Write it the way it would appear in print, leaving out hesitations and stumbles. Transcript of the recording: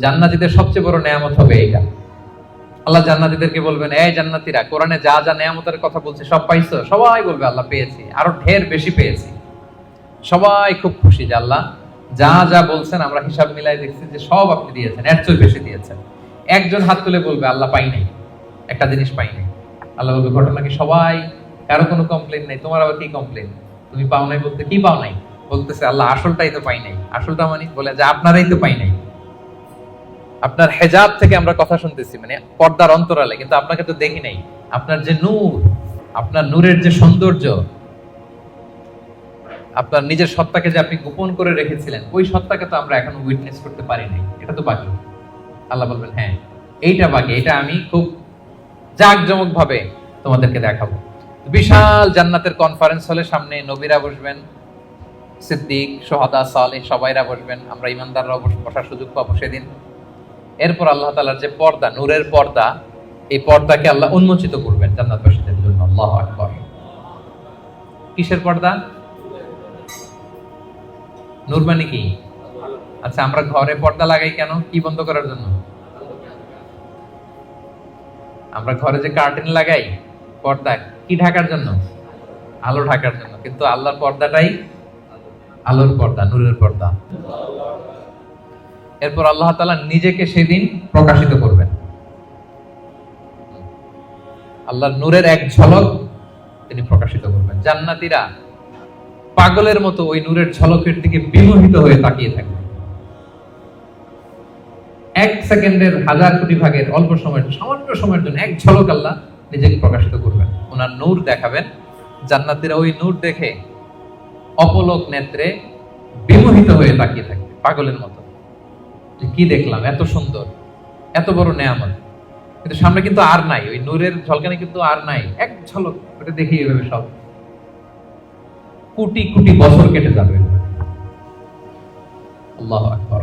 জান্নাতীদের সবচেয়ে বড় নেয়ামত হবে এইটা। আল্লাহ জান্নাতীদেরকে বলবেন, এই জান্নাতীরা, কোরআনে যা যা নেয়ামতের কথা বলছে সব পাইছো? সবাই বলবে আল্লাহ পেয়েছি, আরো ঢের বেশি পেয়েছি। সবাই খুব খুশি যে আল্লাহ যা যা বলছেন আমরা হিসাব মিলাই দেখছি যে সব আপনি দিয়েছেন, এর চেয়ে বেশি দিয়েছেন। একজন হাত তুলে বলবে আল্লাহ পাই নাই, একটা জিনিস পাই নাই। আল্লাহ বলবে, ঘটনা কি সবাই? কারো কোনো কমপ্লেন নাই, তোমার আবার কি কমপ্লেন? তুমি পাও নাই বলতে কি পাও নাই? বলতেছে আল্লাহ আসলটাই তো পাই নাই। আসলটা মানে বলে যে আপনারাই তো পাই নাই। আপনার হেজাব থেকে আমরা কথা শুনতেছি, মানে পর্দার অন্তরালে, কিন্তু আপনাকে তো দেখি নাই। আপনার যে নূর, আপনার নূরের যে সৌন্দর্য, আপনার নিজের সত্তাকে যে আপনি গোপন করে রেখেছিলেন, ওই সত্তাকে তো আমরা এখনো উইটনেস করতে পারি নাই। এটা তো বাকি। আল্লাহ বলবেন, হ্যাঁ এইটা বাকি, এটা আমি খুব জাঁকজমক ভাবে তোমাদেরকে দেখাবো। বিশাল জান্নাতের কনফারেন্স হলে সামনে নবীরা বসবেন, সিদ্দিক, শুহাদা, সালেহ সবাইরা বসবেন, আমরা ইমানদাররা বসার সুযোগ পাবো সেদিন। এরপর আল্লাহ তাআলার যে পর্দা, নূরের পর্দা, এই পর্দাকে আল্লাহ উন্মোচিত করবেন জান্নাতবাসীদের জন্য। আল্লাহু আকবার। কিসের পর্দা? নূর মানে কি? আচ্ছা, আমরা ঘরে পর্দা লাগাই কেন? কি বন্ধ করার জন্য? আমরা ঘরে যে কার্টেন লাগাই, পর্দা কি ঢাকার জন্য? আলো ঢাকার জন্য। কিন্তু আল্লাহর পর্দাটাই আলোর পর্দা, নূরের পর্দা। এরপর আল্লাহ তাআলা নিজেকে সেদিন প্রকাশিত করবেন। আল্লাহর নূরের এক ঝলক তিনি প্রকাশিত করবেন। জান্নাতীরা পাগলের মতো ওই নূরের ঝলকের দিকে বিমোহিত হয়ে তাকিয়ে থাকবে। এক সেকেন্ডের হাজার কোটি ভাগের অল্প সময়ের, সামান্য সময়ের জন্য এক ঝলক আল্লাহ নিজেকে প্রকাশিত করবেন, ওনার নূর দেখাবেন। জান্নাতীরা ওই নূর দেখে অপলক নেত্রে বিমোহিত হয়ে তাকিয়ে থাকবে পাগলের মতো, যে কি দেখলাম, এত সুন্দর, এত বড় নেয়ামত। কিন্তু সামনে কিন্তু আর নাই, ওই নূরের ঝলকানি কিন্তু আর নাই। এক ঝলক ওটা দেখেই এভাবে সব কোটি কোটি বছর কেটে যাবে। আল্লাহু আকবার।